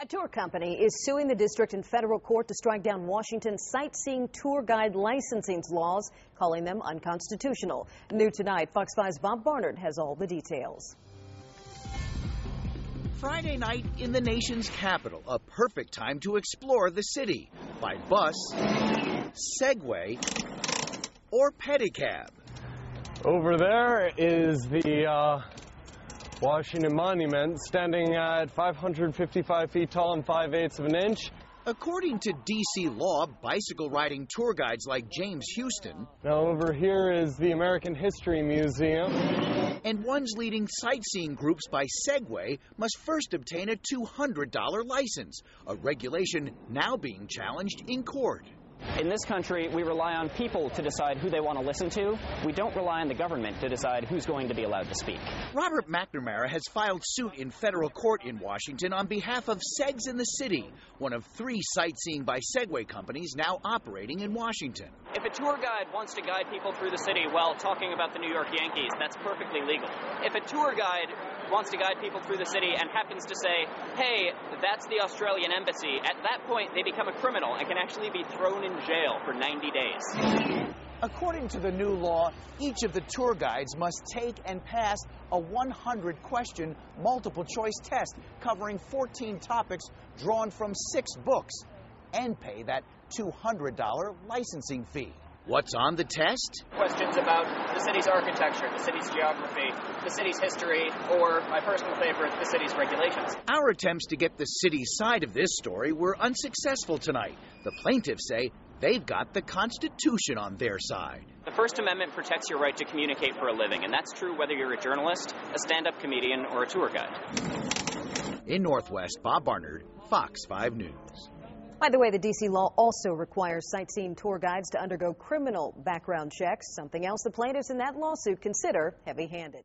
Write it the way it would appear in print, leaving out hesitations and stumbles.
A tour company is suing the district in federal court to strike down Washington's sightseeing tour guide licensing laws, calling them unconstitutional. New tonight, Fox 5's Bob Barnard has all the details. Friday night in the nation's capital, a perfect time to explore the city by bus, Segway, or pedicab. Over there is the Washington Monument, standing at 555 feet tall and 5/8 of an inch. According to D.C. law, bicycle riding tour guides like James Houston. Now over here is the American History Museum. And ones leading sightseeing groups by Segway must first obtain a $200 license, a regulation now being challenged in court. In this country, we rely on people to decide who they want to listen to. We don't rely on the government to decide who's going to be allowed to speak. Robert McNamara has filed suit in federal court in Washington on behalf of Segs in the City, one of 3 sightseeing by Segway companies now operating in Washington. If a tour guide wants to guide people through the city while talking about the New York Yankees, that's perfectly legal. If a tour guide wants to guide people through the city and happens to say, hey, that's the Australian embassy, at that point they become a criminal and can actually be thrown in jail for 90 days. According to the new law, each of the tour guides must take and pass a 100-question multiple-choice test covering 14 topics drawn from 6 books and pay that $200 licensing fee. What's on the test? Questions about the city's architecture, the city's geography, the city's history, or, my personal favorite, the city's regulations. Our attempts to get the city's side of this story were unsuccessful tonight. The plaintiffs say they've got the Constitution on their side. The First Amendment protects your right to communicate for a living, and that's true whether you're a journalist, a stand-up comedian, or a tour guide. In Northwest, Bob Barnard, Fox 5 News. By the way, the D.C. law also requires sightseeing tour guides to undergo criminal background checks, something else the plaintiffs in that lawsuit consider heavy-handed.